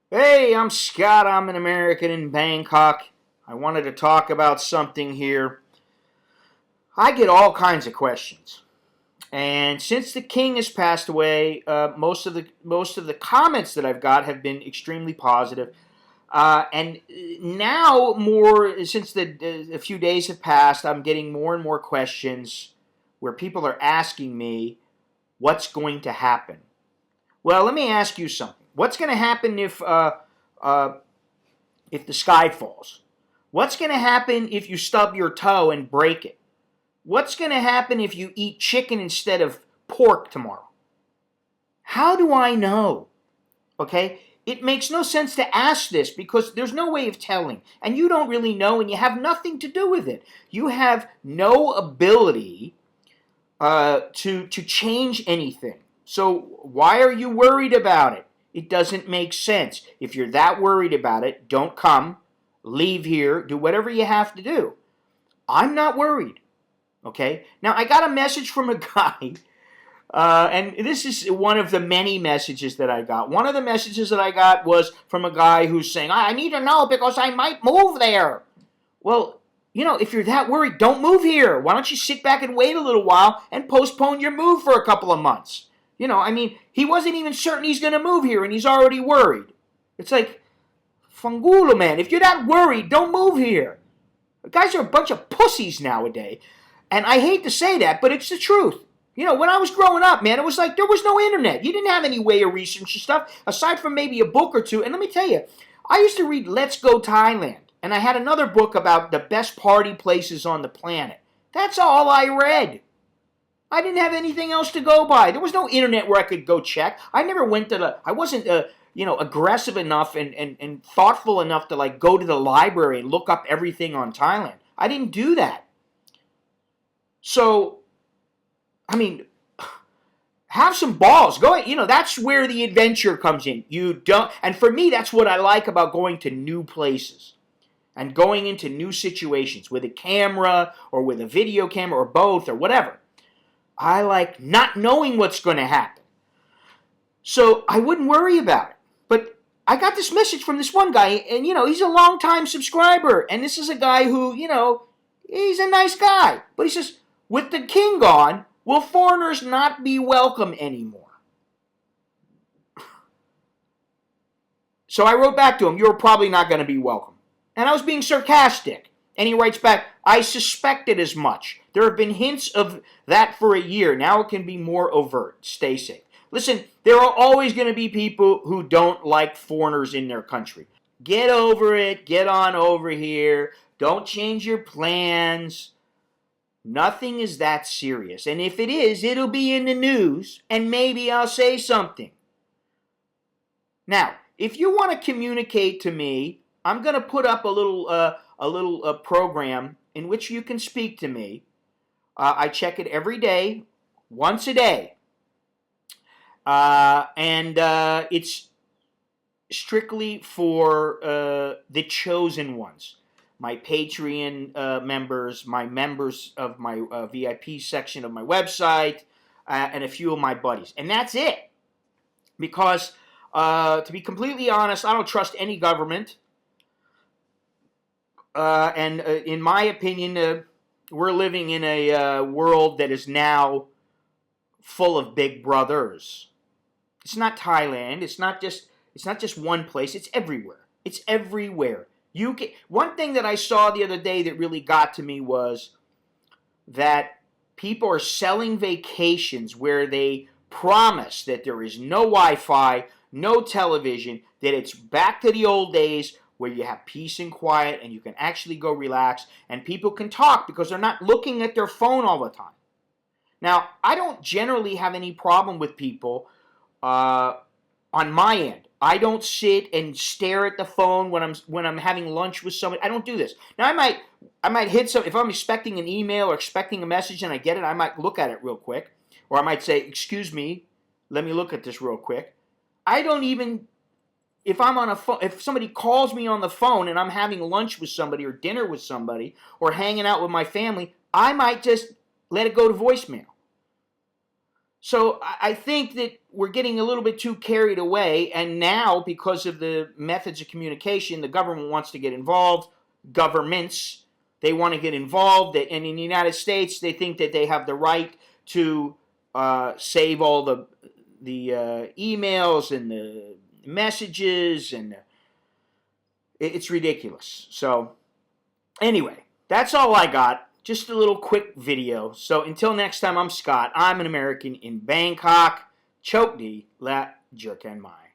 Hey, I'm Scott. I'm an American in Bangkok. I wanted to talk about something here. I get all kinds of questions, and since the king has passed away, most of the comments that I've got have been extremely positive. And now, more since a few days have passed, I'm getting more and more questions where people are asking me what's going to happen. Well, let me ask you something. What's going to happen uh, if the sky falls? What's going to happen if you stub your toe and break it? What's going to happen if you eat chicken instead of pork tomorrow? How do I know? Okay? It makes no sense to ask this because there's no way of telling. And you don't really know and you have nothing to do with it. You have no ability to change anything. So why are you worried about it? It doesn't make sense. If you're that worried about it, don't come, leave here, do whatever you have to do. I'm not worried. Okay? Now, I got a message from a guy, and this is one of the many messages that I got. One of the messages that I got was from a guy who's saying, I need to know because I might move there. Well, if you're that worried, don't move here. Why don't you sit back and wait a little while and postpone your move for a couple of months? He wasn't even certain he's going to move here and he's already worried. It's like, Fangulo, man, if you're that worried, don't move here. The guys are a bunch of pussies nowadays. And I hate to say that, but it's the truth. When I was growing up, man, it was like there was no internet. You didn't have any way of researching stuff aside from maybe a book or two. And let me tell you, I used to read Let's Go Thailand. And I had another book about the best party places on the planet. That's all I read. I didn't have anything else to go by. There was no internet where I could go check. I never went to I wasn't, aggressive enough and thoughtful enough to like go to the library and look up everything on Thailand. I didn't do that. So, have some balls. That's where the adventure comes in. And for me, that's what I like about going to new places and going into new situations with a camera or with a video camera or both or whatever. I like not knowing what's going to happen. So I wouldn't worry about it. But I got this message from this one guy, and, he's a long-time subscriber. And this is a guy who, he's a nice guy. But he says, with the king gone, will foreigners not be welcome anymore? So I wrote back to him, you're probably not going to be welcome. And I was being sarcastic. And he writes back, I suspected as much. There have been hints of that for a year. Now it can be more overt. Stay safe. Listen, there are always going to be people who don't like foreigners in their country. Get over it. Get on over here. Don't change your plans. Nothing is that serious. And if it is, it'll be in the news, and maybe I'll say something. Now, if you want to communicate to me, I'm going to put up a little program in which you can speak to me. I check it every day, once a day. And it's strictly for the chosen ones. My Patreon members, my members of my VIP section of my website, and a few of my buddies. And that's it. Because, to be completely honest, I don't trust any government. And in my opinion, we're living in a world that is now full of big brothers. It's not Thailand. It's not just one place. It's everywhere. It's everywhere. One thing that I saw the other day that really got to me was that people are selling vacations where they promise that there is no Wi-Fi, no television, that it's back to the old days where you have peace and quiet and you can actually go relax and people can talk because they're not looking at their phone all the time. Now, I don't generally have any problem with people on my end. I don't sit and stare at the phone when I'm having lunch with somebody. I don't do this. Now, I might hit some, if I'm expecting an email or expecting a message and I get it, I might look at it real quick. Or I might say, excuse me, let me look at this real quick. I don't even, if I'm on a phone, if somebody calls me on the phone and I'm having lunch with somebody or dinner with somebody or hanging out with my family, I might just let it go to voicemail. So I think that we're getting a little bit too carried away, and now because of the methods of communication, the government wants to get involved. Governments, they want to get involved, and in the United States, they think that they have the right to save all the emails and the messages, and it's ridiculous. So anyway, that's all I got. Just a little quick video. So until next time, I'm Scott. I'm an American in Bangkok. Chok di la jerk and mai.